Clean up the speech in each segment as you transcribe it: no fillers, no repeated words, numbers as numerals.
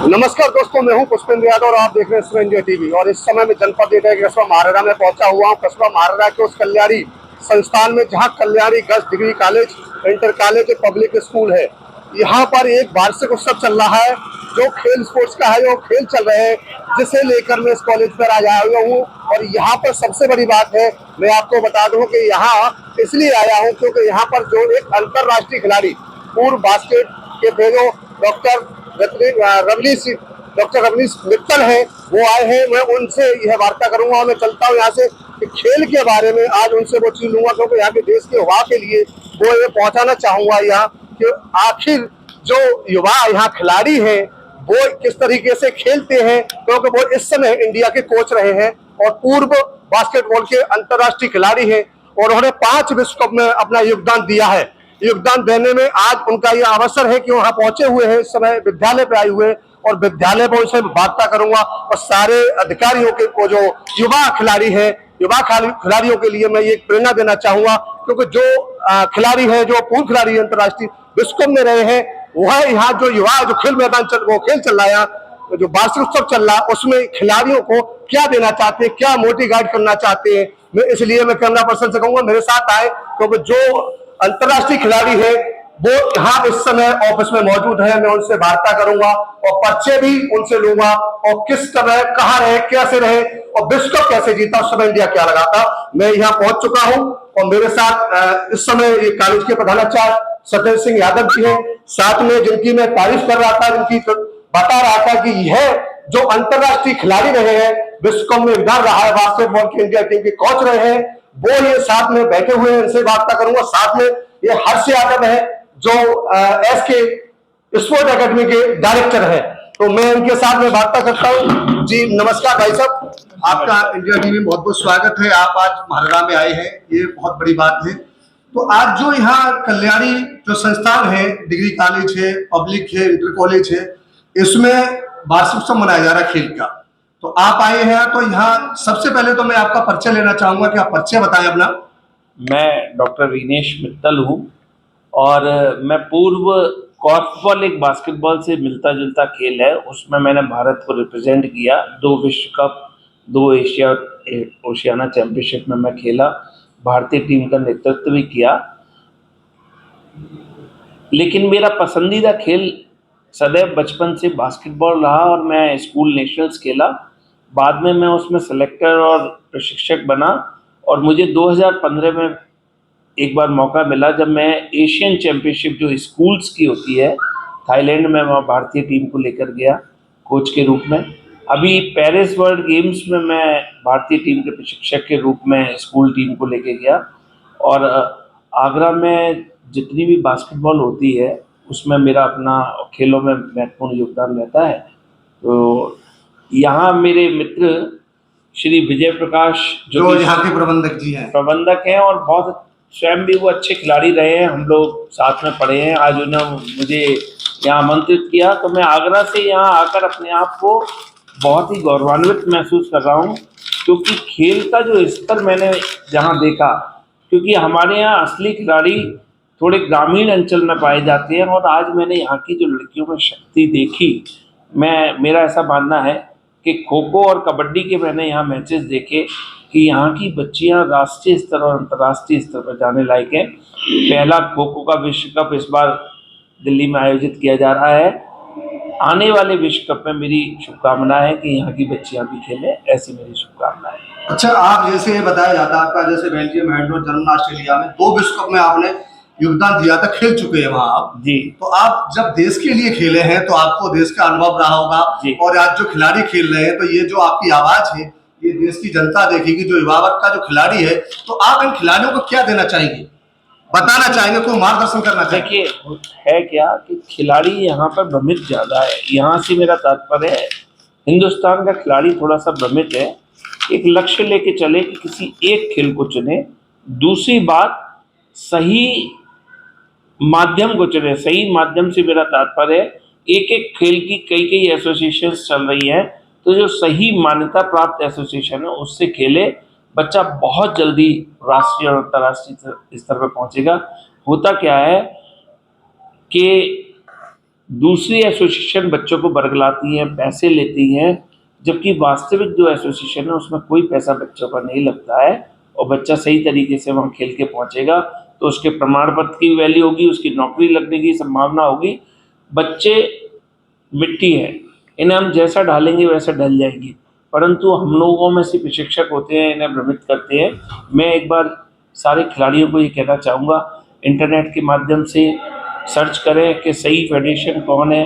नमस्कार दोस्तों, मैं हूं पुष्पेंद्र यादव और आप देख रहे हैं सुबह इंडिया टीवी। और इस समय मैं जनपद एटा के कस्बा महाराजा में पहुंचा हुआ हूं। कस्बा महाराजा के उस कल्याणी संस्थान में जहां Kalyani girls degree college, inter college, public school है। यहां पर एक वार्षिक उत्सव चल रहा है जो खेल स्पोर्ट्स का है, जो खेल चल रहे हैं, जिसे लेकर मैं इस कॉलेज पर आया हुआ हूँ। और यहाँ पर सबसे बड़ी बात है, मैं आपको बता दूं कि यहाँ इसलिए आया हूँ क्योंकि यहाँ पर जो एक अंतर्राष्ट्रीय खिलाड़ी, पूर्व बास्केट के फेरो डॉक्टर रवनीश मित्तल है, वो आए हैं। मैं उनसे यह वार्ता करूंगा। मैं चलता हूँ यहाँ से कि खेल के बारे में आज उनसे वो चीज लूंगा, क्योंकि यहाँ के देश के युवा के लिए वो ये पहुंचाना चाहूंगा यहाँ कि आखिर जो युवा यहाँ खिलाड़ी हैं वो किस तरीके से खेलते हैं, क्योंकि वो इस समय इंडिया के कोच रहे हैं और पूर्व बास्केटबॉल के अंतर्राष्ट्रीय खिलाड़ी हैं और उन्होंने 5 विश्व कप में अपना योगदान दिया है। योगदान देने में आज उनका यह अवसर है कि वहां पहुंचे हुए हैं, इस समय विद्यालय पे आए हुए, और विद्यालय पर उनसे वार्ता करूंगा। और सारे अधिकारियों के को जो युवा खिलाड़ी है, युवा खिलाड़ियों के लिए मैं ये प्रेरणा देना चाहूंगा, क्योंकि जो खिलाड़ी है, जो पूर्व खिलाड़ी अंतर्राष्ट्रीय विश्व कप में रहे हैं, वह यहाँ जो युवा जो खेल मैदान वो खेल चल रहा है, जो वार्षिक उत्सव चल रहा है, उसमें खिलाड़ियों को क्या देना चाहते हैं, क्या मोटिवेट करना चाहते हैं। मैं इसलिए मैं कैमरा पर्सन से कहूंगा मेरे साथ आए, क्योंकि जो अंतर्राष्ट्रीय खिलाड़ी है वो यहाँ इस समय ऑफिस में मौजूद है। मैं उनसे वार्ता करूंगा और परिचय भी उनसे लूंगा, और किस तरह, कहाँ रहे, कैसे रहे और विश्व कप कैसे जीता, उस समय इंडिया क्या लगा था। मैं यहाँ पहुंच चुका हूँ और मेरे साथ इस समय ये कॉलेज के प्रधानाचार्य सत्येंद्र सिंह यादव जी हैं, साथ में जिनकी मैं तारीफ कर रहा था, जिनकी बता रहा था कि यह जो अंतर्राष्ट्रीय खिलाड़ी रहे हैं, विश्व कप में योगदान रहा है, बास्केटबॉल की इंडिया टीम के कोच रहे हैं, वो ये साथ में बैठे हुए हैं। इनसे वार्ता करूंगा। साथ में ये हर्ष यादव है जो SK स्पोर्ट एकेडमी के डायरेक्टर है, तो मैं इनके साथ में वार्ता करता हूँ। जी नमस्कार भाई साहब, आपका इंडिया टीवी में बहुत बहुत स्वागत है। आप आज महाराजा में आए हैं, ये बहुत बड़ी बात है। तो आज जो यहाँ कल्याणी जो संस्थान है, डिग्री कॉलेज है, पब्लिक है, इंटर कॉलेज है, इसमें वार्षिक उत्सव मनाया जा रहा है खेल का। तो आप आए हैं, तो यहाँ सबसे पहले तो मैं आपका परिचय लेना चाहूंगा कि आप परिचय बताएं अपना। मैं डॉक्टर विनेश मित्तल हूँ और मैं पूर्व कॉर्फबॉल एक बास्केटबॉल से मिलता जुलता खेल है, उसमें मैंने भारत को रिप्रेजेंट किया। 2 विश्व कप, 2 ओशियाना चैंपियनशिप में मैं खेला, भारतीय टीम का नेतृत्व भी किया। लेकिन मेरा पसंदीदा खेल सदैव बचपन से बास्केटबॉल रहा और मैं स्कूल नेशनल्स खेला। बाद में मैं उसमें सेलेक्टर और प्रशिक्षक बना और मुझे 2015 में एक बार मौका मिला जब मैं एशियन चैम्पियनशिप जो स्कूल्स की होती है थाईलैंड में, वहाँ भारतीय टीम को लेकर गया कोच के रूप में। अभी पेरिस वर्ल्ड गेम्स में मैं भारतीय टीम के प्रशिक्षक के रूप में स्कूल टीम को लेकर गया। और आगरा में जितनी भी बास्केटबॉल होती है उसमें मेरा अपना खेलों में महत्वपूर्ण योगदान रहता है। तो यहाँ मेरे मित्र श्री विजय प्रकाश जो यहाँ के प्रबंधक हैं और बहुत स्वयं भी वो अच्छे खिलाड़ी रहे हैं, हम लोग साथ में पढ़े हैं। आज उन्होंने मुझे यहाँ आमंत्रित किया तो मैं आगरा से यहाँ आकर अपने आप को बहुत ही गौरवान्वित महसूस कर रहा हूँ, क्योंकि खेल का जो स्तर मैंने जहाँ देखा, क्योंकि हमारे यहाँ असली खिलाड़ी थोड़े ग्रामीण अंचल में पाए जाते हैं, और आज मैंने यहाँ की जो लड़कियों में शक्ति देखी, मेरा ऐसा मानना है कि खो खो और कबड्डी के मैंने यहाँ मैचेस देखे कि यहाँ की बच्चियाँ राष्ट्रीय स्तर और अंतर्राष्ट्रीय स्तर पर जाने लायक हैं। पहला खो खो का विश्व कप इस बार दिल्ली में आयोजित किया जा रहा है। आने वाले विश्व कप में मेरी शुभकामना है कि यहाँ की बच्चियाँ भी खेलें, ऐसी मेरी शुभकामना है। अच्छा, आप जैसे ये बताया जाता है आपका, जैसे बेल्जियम, हैंडबॉल, जर्मन, ऑस्ट्रेलिया में 2 विश्व कप में आपने योगदान दिया था, खेल चुके हैं वहाँ आप जी। तो आप जब देश के लिए खेले हैं तो आपको देश का अनुभव रहा होगा, और आज जो खिलाड़ी खेल रहे हैं, तो ये जो आपकी आवाज है ये देश की जनता देखेगी, जो युवावर्ग का जो खिलाड़ी है। तो आप इन खिलाड़ियों को क्या देना चाहेंगे, बताना चाहेंगे, कोई मार्गदर्शन करना चाहेंगे? देखिए, है क्या कि खिलाड़ी यहाँ पर भ्रमित ज़्यादा है। यहाँ से मेरा तात्पर्य है, हिंदुस्तान का खिलाड़ी थोड़ा सा भ्रमित है। एक लक्ष्य लेके चले कि किसी एक खेल को चुने। दूसरी बात, सही माध्यम को चुने। सही माध्यम से मेरा तात्पर्य है, एक एक खेल की कई कई एसोसिएशंस चल रही हैं, तो जो सही मान्यता प्राप्त एसोसिएशन है उससे खेले, बच्चा बहुत जल्दी राष्ट्रीय और अंतर्राष्ट्रीय स्तर पर पहुंचेगा। होता क्या है कि दूसरी एसोसिएशन बच्चों को बरगलाती हैं, पैसे लेती हैं, जबकि वास्तविक जो एसोसिएशन है उसमें कोई पैसा बच्चों का नहीं लगता है और बच्चा सही तरीके से वहाँ खेल के पहुँचेगा तो उसके प्रमाण पत्र की वैल्यू होगी, उसकी नौकरी लगने की संभावना होगी। बच्चे मिट्टी है, इन्हें हम जैसा डालेंगे वैसा ढल जाएंगी, परंतु हम लोगों में से प्रशिक्षक होते हैं, इन्हें भ्रमित करते हैं। मैं एक बार सारे खिलाड़ियों को ये कहना चाहूँगा, इंटरनेट के माध्यम से सर्च करें कि सही फेडरेशन कौन है,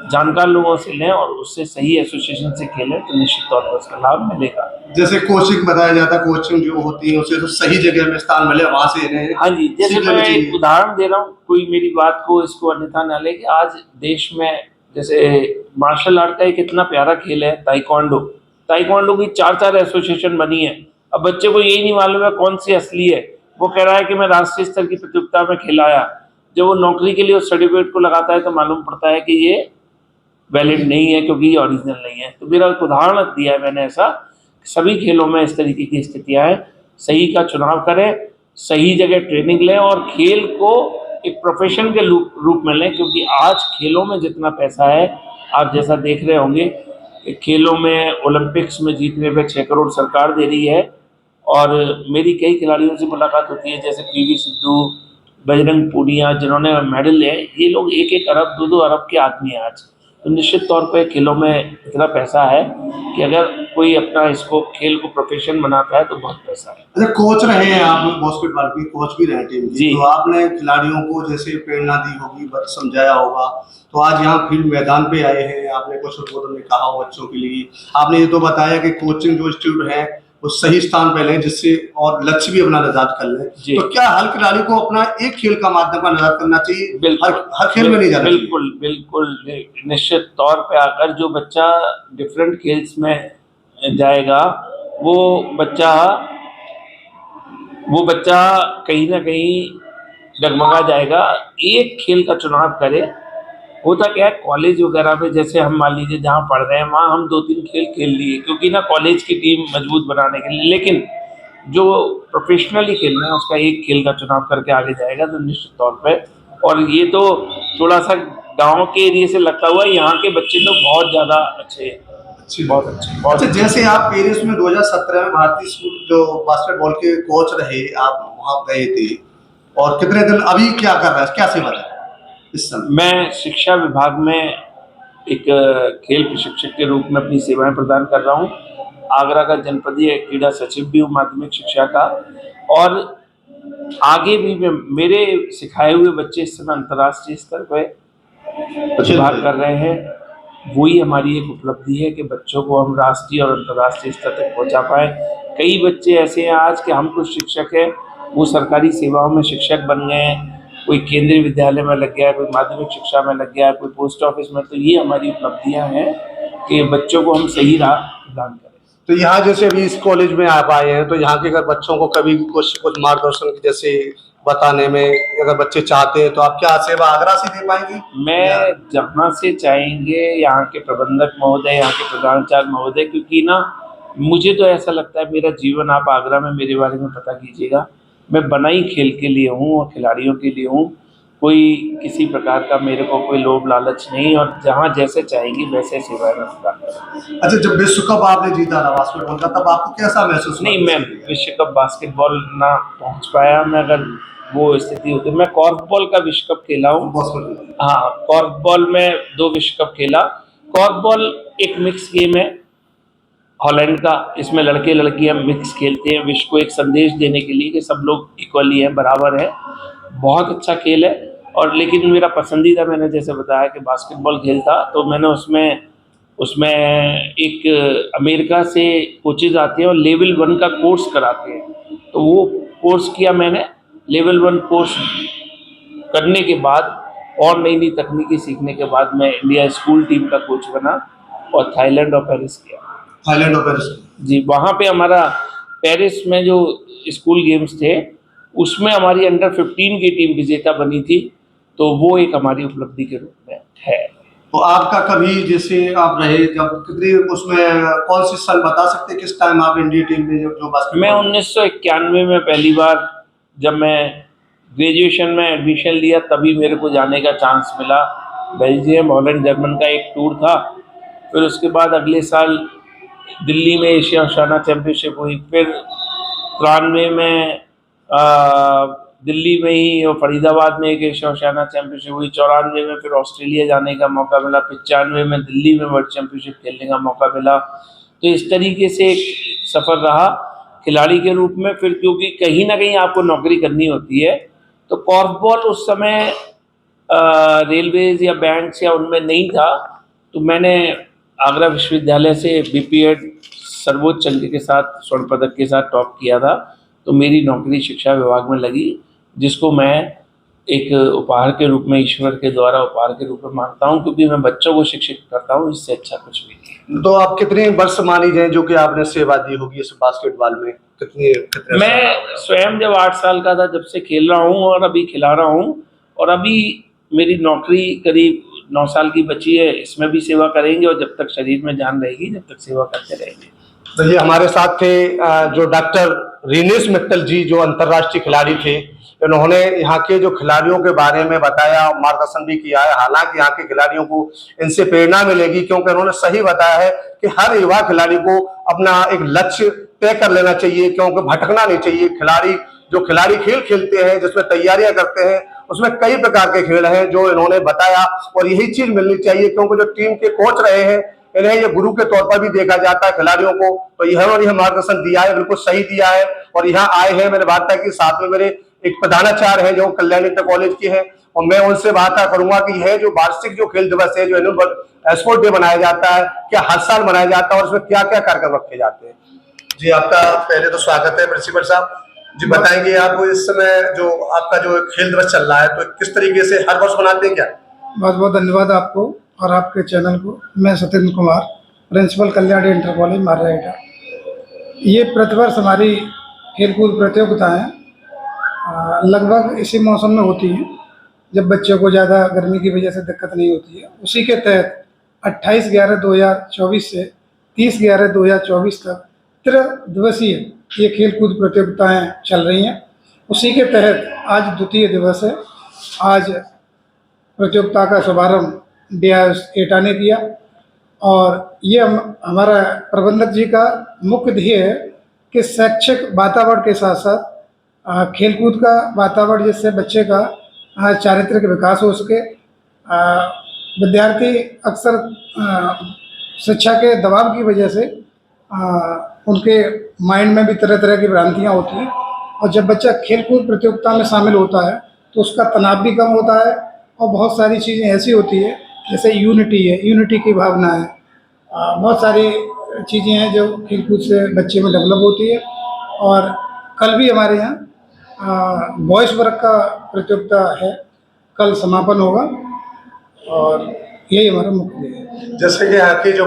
जानकार लोगों से लें और उससे सही एसोसिएशन से खेलें तो निश्चित तौर पर उसका लाभ मिलेगा। जैसे कोचिंग बताया जाता है, कोचिंग जो होती है उसे तो सही जगह में स्थान मिले, वहां से इन्हें हाँ जी, जैसे सीख मैं लेनी एक चाहिए। उदाहरण दे रहा हूँ, कोई मेरी बात को इसको अन्यथा ना ले कि आज देश में जैसे मार्शल आर्ट का एक इतना प्यारा खेल है ताइक्वांडो। ताइक्वांडो की 4-4 एसोसिएशन बनी है। अब बच्चे को यही नहीं मालूम है कौन सी असली है। वो कह रहा है कि मैं राष्ट्रीय स्तर की प्रतियोगिता में खिलाया। जब वो नौकरी के लिए उस सर्टिफिकेट को लगाता है तो मालूम पड़ता है कि ये वैलिड नहीं है क्योंकि ये ओरिजिनल नहीं है। तो मेरा एक उदाहरण दिया है मैंने ऐसा, सभी खेलों में इस तरीके की स्थितियाँ हैं। सही का चुनाव करें, सही जगह ट्रेनिंग लें और खेल को एक प्रोफेशन के रूप में लें, क्योंकि आज खेलों में जितना पैसा है, आप जैसा देख रहे होंगे कि खेलों में ओलंपिक्स में जीतने पे 6 करोड़ सरकार दे रही है। और मेरी कई खिलाड़ियों से मुलाकात होती है, जैसे पीवी सिंधु, बजरंग पूनिया, जिन्होंने मेडल लिए, ये लोग 1-1 अरब 2-2 अरब के आदमी हैं आज। तो निश्चित तौर पे खेलों में इतना पैसा है कि अगर कोई अपना इसको खेल को प्रोफेशन बनाता है तो बहुत पैसा है। अच्छा, कोच रहे हैं आप, बास्केटबॉल की कोच भी रहे टीम की, जी। तो आपने खिलाड़ियों को जैसे प्रेरणा दी होगी, समझाया होगा, तो आज यहाँ फील्ड मैदान पे आए हैं, आपने कुछ उद्बोधन में कहा हो बच्चों के लिए। आपने ये तो बताया कि कोचिंग जो इंस्टीट्यूट है वो सही स्थान पे लें, जिससे और लक्ष्य भी अपना निर्धारित कर लें। तो क्या हर खिलाड़ी को अपना एक खेल का माध्यम का निर्धारित करना चाहिए, हर खेल में नहीं जाना चाहिए? बिल्कुल बिल्कुल, निश्चित तौर पे आकर जो बच्चा डिफरेंट खेल्स में जाएगा वो बच्चा कहीं ना कहीं डगमगा जाएगा। एक खेल का चुनाव करे। होता क्या है, कॉलेज वगैरह में जैसे हम मान लीजिए जहाँ पढ़ रहे हैं वहाँ हम 2-3 खेल खेल लिए क्योंकि ना कॉलेज की टीम मजबूत बनाने के लिए, लेकिन जो प्रोफेशनली खेलना है उसका एक खेल का चुनाव करके आगे जाएगा तो निश्चित तौर पे। और ये तो थोड़ा सा गांव के एरिया से लगता हुआ, यहाँ के बच्चे तो बहुत ज़्यादा अच्छे हैं, बहुत अच्छे, बहुत अच्छा, जैसे आप पेरिस में 2017 में भारतीय स्कूल जो बास्केटबॉल के कोच रहे, आप वहाँ गए थे, और कितने दिन अभी क्या कर रहे हैं, क्या सेवा है इस समय? मैं शिक्षा विभाग में एक खेल प्रशिक्षक के रूप में अपनी सेवाएं प्रदान कर रहा हूँ। आगरा का जनपदीय क्रीड़ा सचिव भी हूँ माध्यमिक शिक्षा का, और आगे भी मेरे सिखाए हुए बच्चे इस समय अंतर्राष्ट्रीय स्तर पर प्रतिभाग कर रहे हैं। वही हमारी एक उपलब्धि है कि बच्चों को हम राष्ट्रीय और अंतर्राष्ट्रीय स्तर तक पहुंचा पाए। कई बच्चे ऐसे हैं आज कि हम कुछ शिक्षक हैं, वो सरकारी सेवाओं में शिक्षक बन गए हैं, कोई केंद्रीय विद्यालय में लग गया, कोई माध्यमिक शिक्षा में लग गया, कोई पोस्ट ऑफिस में। तो ये हमारी उपलब्धियां हैं कि बच्चों को हम सही राह प्रदान करें। तो यहाँ जैसे अभी इस कॉलेज में आप आए हैं, तो यहाँ के अगर बच्चों को कभी कुछ मार्गदर्शन की जैसे बताने में अगर बच्चे चाहते हैं तो आप क्या सेवा आगरा से दे पाएंगे? मैं जहाँ से चाहेंगे, यहाँ के प्रबंधक महोदय, यहाँ के प्रधानाचार्य महोदय, क्योंकि ना मुझे तो ऐसा लगता है मेरा जीवन आप आगरा में मेरे बारे में पता कीजिएगा, मैं बना ही खेल के लिए हूँ और खिलाड़ियों के लिए हूँ। कोई किसी प्रकार का मेरे को कोई लोभ लालच नहीं, और जहाँ जैसे चाहेंगे वैसे सेवाएं मैं प्रदान करूँगा। अच्छा, जब विश्व कप आपने जीता था बास्केटबॉल का, तब आपको कैसा महसूस हुआ? नहीं, मैं विश्व कप बास्केटबॉल ना पहुँच पाया। मैं अगर वो स्थिति होती, मैं कॉर्फबॉल का विश्व कप खेला हूँ। हाँ, कॉर्फबॉल में 2 विश्व कप खेला। कॉर्फबॉल एक मिक्स गेम है हॉलैंड का, इसमें लड़के लड़कियां मिक्स खेलते हैं विश्व को एक संदेश देने के लिए कि सब लोग इक्वली हैं, बराबर है। बहुत अच्छा खेल है। और लेकिन मेरा पसंदीदा, मैंने जैसे बताया कि बास्केटबॉल खेल था, तो मैंने उसमें एक अमेरिका से कोचेज आते हैं और लेवल 1 का कोर्स कराते हैं, तो वो कोर्स किया मैंने। लेवल 1 कोर्स करने के बाद और नई नई तकनीकी सीखने के बाद मैं इंडिया स्कूल टीम का कोच बना और थाईलैंड और पेरिस किया। थाईलैंड और पेरिस? जी, वहाँ पे हमारा पेरिस में जो स्कूल गेम्स थे उसमें हमारी अंडर 15 की टीम विजेता बनी थी, तो वो एक हमारी उपलब्धि के रूप में है। तो आपका कभी जैसे आप रहे जब कितनी उसमें कौन सी साल बता सकते हैं, किस टाइम आप इंडिया टीम में जो बास्केटबॉल? मैं 1991 में पहली बार जब मैं ग्रेजुएशन में एडमिशन लिया तभी मेरे को जाने का चांस मिला। बेल्जियम, हॉलैंड, जर्मन का एक टूर था। फिर उसके बाद अगले साल दिल्ली में एशिया ओशियाना चैम्पियनशिप हुई। फिर 93 में दिल्ली में ही और फरीदाबाद में एक एशिया ओशियाना चैम्पियनशिप हुई। 94 में फिर ऑस्ट्रेलिया जाने का मौका मिला। 95 में दिल्ली में वर्ल्ड चैम्पियनशिप खेलने का मौका मिला। तो इस तरीके से एक सफ़र रहा खिलाड़ी के रूप में। फिर क्योंकि कहीं ना कहीं आपको नौकरी करनी होती है, तो कॉर्फबॉल उस समय रेलवेज या बैंक्स या उनमें नहीं था। तो मैंने आगरा विश्वविद्यालय से बीपीएड सर्वोच्च अंक के साथ स्वर्ण पदक के साथ टॉप किया था। तो मेरी नौकरी शिक्षा विभाग में लगी, जिसको मैं एक उपहार के रूप में, ईश्वर के द्वारा उपहार के रूप में मानता हूँ, क्योंकि मैं बच्चों को शिक्षित करता हूँ। इससे अच्छा कुछ भी नहीं। तो आप कितने वर्ष मानी जाए जो कि आपने सेवा दी होगी इस बास्केटबॉल में, कितने मैं स्वयं जब 8 साल का था जब से खेल रहा हूँ और अभी खिला रहा हूँ। और अभी मेरी नौकरी करीब 9 साल की बची है, इसमें भी सेवा करेंगे और जब तक शरीर में जान रहेगी जब तक सेवा करते रहेंगे। तो ये हमारे साथ थे जो डॉक्टर रिनेश मित्तल जी, जो अंतर्राष्ट्रीय खिलाड़ी थे। इन्होंने यहाँ के जो खिलाड़ियों के बारे में बताया, मार्गदर्शन भी किया है। हालांकि यहाँ के खिलाड़ियों को इनसे प्रेरणा मिलेगी, क्योंकि इन्होंने सही बताया है कि हर युवा खिलाड़ी को अपना एक लक्ष्य तय कर लेना चाहिए, क्योंकि भटकना नहीं चाहिए। खिलाड़ी खेल खेलते हैं, जिसमें तैयारियां करते हैं, उसमें कई प्रकार के खेल हैं जो इन्होंने बताया, और यही चीज मिलनी चाहिए, क्योंकि जो टीम के कोच रहे हैं इन्हें ये गुरु के तौर पर भी देखा जाता है खिलाड़ियों को। तो यह मार्गदर्शन दिया है, बिल्कुल सही दिया है। और यहाँ आए हैं, मैंने बात की साथ में मेरे एक प्रधानाचार्य हैं जो कल्याणी कॉलेज के हैं, और मैं उनसे बात करूंगा कि यह जो वार्षिक जो खेल दिवस है, जो एनुअल स्पोर्ट डे मनाया जाता है, क्या हर साल मनाया जाता है और उसमें क्या क्या कार्यक्रम रखे जाते हैं। जी, आपका पहले तो स्वागत है प्रिंसिपल साहब जी। बताएंगे आप इस समय जो आपका जो खेल दिवस चल रहा है, तो किस तरीके से हर वर्ष मनाते हैं क्या? बहुत बहुत धन्यवाद आपको और आपके चैनल को। मैं Satyendra Kumar, principal Kalyani inter college मारेगा। ये प्रतिवर्ष हमारी खेलकूद प्रतियोगिताएं लगभग इसी मौसम में होती हैं, जब बच्चों को ज़्यादा गर्मी की वजह से दिक्कत नहीं होती है। उसी के तहत 28/11/2024 से 30/11/2024 तक त्रिदिवसीय ये खेलकूद प्रतियोगिताएं चल रही हैं। उसी के तहत आज द्वितीय दिवस है। आज प्रतियोगिता का शुभारंभ डीआईएस एटा ने किया, और ये हमारा प्रबंधक जी का मुख्य ध्येय है कि शैक्षिक वातावरण के साथ साथ खेलकूद का वातावरण, जिससे बच्चे का चारित्रिक विकास हो सके। विद्यार्थी अक्सर शिक्षा के दबाव की वजह से उनके माइंड में भी तरह तरह की भ्रांतियाँ होती हैं, और जब बच्चा खेलकूद प्रतियोगिता में शामिल होता है तो उसका तनाव भी कम होता है, और बहुत सारी चीज़ें ऐसी होती है, जैसे यूनिटी की भावना है। बहुत सारी चीज़ें हैं जो खेलकूद से बच्चे में डेवलप होती है। और कल भी हमारे यहाँ बॉयज़ वर्ग का प्रतियोगिता है, कल समापन होगा, और यही हमारा मुख्य है। जैसे कि यहाँ के जो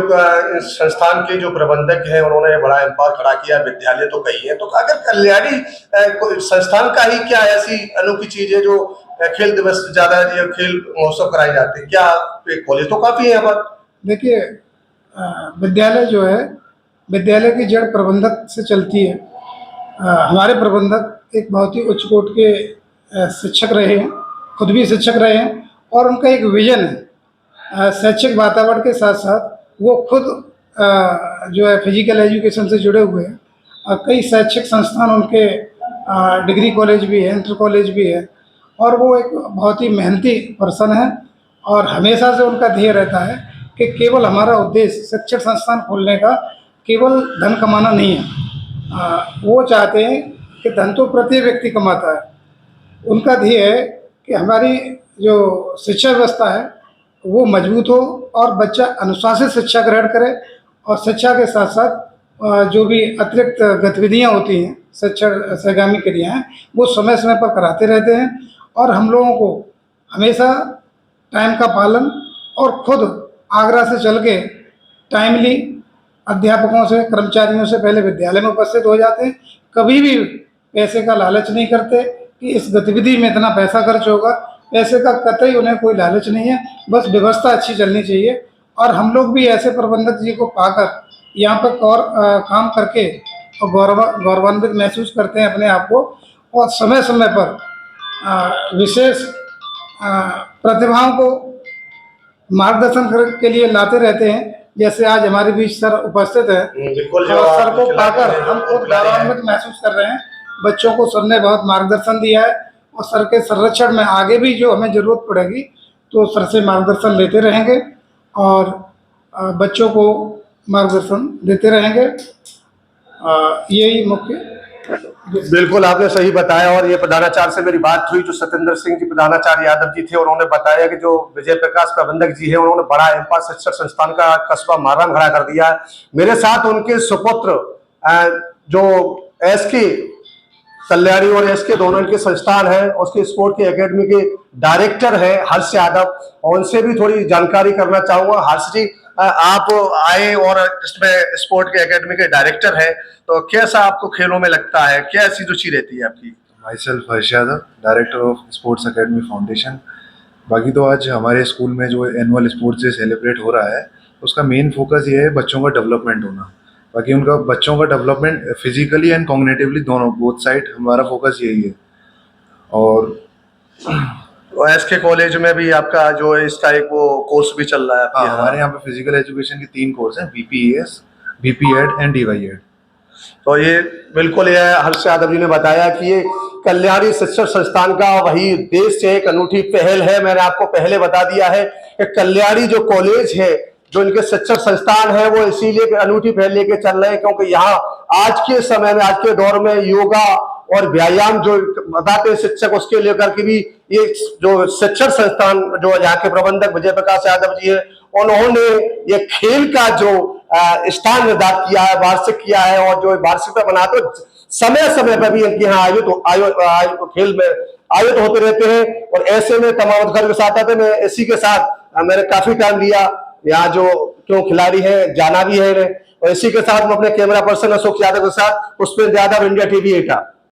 संस्थान के जो प्रबंधक हैं, उन्होंने बड़ा एम्पावर खड़ा किया, विद्यालय तो कई है, तो अगर कल्याणी संस्थान का ही क्या ऐसी अनोखी चीज है जो खेल दिवस ज्यादा खेल महोत्सव कराए जाते हैं? क्या कॉलेज तो काफी है यहाँ पर? देखिए, विद्यालय जो है, विद्यालय की जड़ प्रबंधक से चलती है। हमारे प्रबंधक एक बहुत ही उच्च कोटि के शिक्षक रहे हैं, खुद भी शिक्षक रहे हैं, और उनका एक विजन है शैक्षिक वातावरण के साथ साथ वो खुद जो है फिजिकल एजुकेशन से जुड़े हुए हैं। कई शैक्षिक संस्थान उनके डिग्री कॉलेज भी है, इंटर कॉलेज भी है, और वो एक बहुत ही मेहनती पर्सन है। और हमेशा से उनका ध्येय रहता है कि केवल हमारा उद्देश्य शिक्षण संस्थान खोलने का केवल धन कमाना नहीं है। वो चाहते हैं कि धन तो प्रत्येक व्यक्ति कमाता है। उनका ध्येय है कि हमारी जो शिक्षा व्यवस्था है वो मजबूत हो, और बच्चा अनुशासित शिक्षा ग्रहण करे, और शिक्षा के साथ साथ जो भी अतिरिक्त गतिविधियाँ होती हैं, शिक्षा सहगामी क्रियाएँ, वो समय समय पर कराते रहते हैं। और हम लोगों को हमेशा टाइम का पालन, और खुद आगरा से चल के टाइमली अध्यापकों से, कर्मचारियों से पहले विद्यालय में उपस्थित हो जाते हैं। कभी भी पैसे का लालच नहीं करते कि इस गतिविधि में इतना पैसा खर्च होगा, पैसे का कतई उन्हें कोई लालच नहीं है, बस व्यवस्था अच्छी चलनी चाहिए। और हम लोग भी ऐसे प्रबंधक जी को पाकर यहाँ पर काम करके और गौरवान्वित महसूस करते हैं अपने आप को। और समय समय पर विशेष प्रतिभाओं को के लिए लाते रहते हैं। जैसे आज हमारे बीच सर उपस्थित है बिल्कुल और सर को पाकर हम खुद गौरवान्वित महसूस कर रहे हैं। बच्चों को सर ने बहुत मार्गदर्शन दिया है और सर के संरक्षण में आगे भी जो हमें ज़रूरत पड़ेगी तो सर से मार्गदर्शन लेते रहेंगे और बच्चों को मार्गदर्शन देते रहेंगे। यही मुख्य। बिल्कुल आपने सही बताया। और ये प्रधानाचार्य से मेरी बात हुई, जो सत्येंद्र सिंह जी प्रधानाचार्य यादव जी थे, उन्होंने बताया कि जो विजय प्रकाश प्रबंधक जी हैं उन्होंने बड़ा एम्पास शिक्षण संस्थान का कस्बा मारान खड़ा कर दिया है। मेरे साथ उनके सुपुत्र जो एसके कल्याणी और एसके दोनों इनके संस्थान है, उसके स्पोर्ट की एकेडमी के डायरेक्टर है हर्ष यादव, और उनसे भी थोड़ी जानकारी करना चाहूंगा। हर्ष जी, आप आए और इसमें स्पोर्ट के एकेडमी के डायरेक्टर है, तो कैसा आपको खेलों में लगता है, क्या ऐसी रुचि रहती है आपकी? My self Harsh Yadav, director of sports academy foundation. बाकी तो आज हमारे स्कूल में जो एनुअल स्पोर्ट्स डे सेलिब्रेट हो रहा है उसका मेन फोकस ये है बच्चों का डेवलपमेंट होना। बाकी उनका बच्चों का डेवलपमेंट फिजिकली एंड कॉग्निटिवली दोनों, बोथ साइड हमारा फोकस यही है। और एसके कॉलेज में भी आपका जो इस टाइप वो कोर्स भी चल रहा है आपके? हमारे यहाँ पे फिजिकल एजुकेशन के 3 कोर्स हैं, BPES, BPEd एंड DYEd। तो ये बिल्कुल ये हर्ष यादव जी ने बताया कि ये कल्याणी शिक्षण संस्थान का वही देश से एक अनूठी पहल है। मैंने आपको पहले बता दिया है कि कल्याणी जो कॉलेज है, जो इनके शिक्षण संस्थान है, वो इसीलिए अनूठी पहल लेके चल रहे हैं क्योंकि यहाँ आज के समय में, आज के दौर में योगा और व्यायाम जो बताते हैं शिक्षक, उसके लेकर के भी ये जो शिक्षण संस्थान जो यहाँ के प्रबंधक विजय प्रकाश यादव जी है, उन्होंने ये खेल का जो स्थान निर्धारित किया है, वार्षिक किया है, और जो वार्षिकता बनाते समय समय पर भी इनके यहाँ खेल में आयोजित होते रहते हैं। और ऐसे में तमाम घर के साथ आते, मैं इसी के साथ मैंने काफी टाइम लिया यहाँ जो क्यों खिलाड़ी है जाना भी है, और इसी के साथ मैं अपने कैमरा पर्सन अशोक यादव के साथ पुष्पेंद्र यादव, इंडिया TV 8।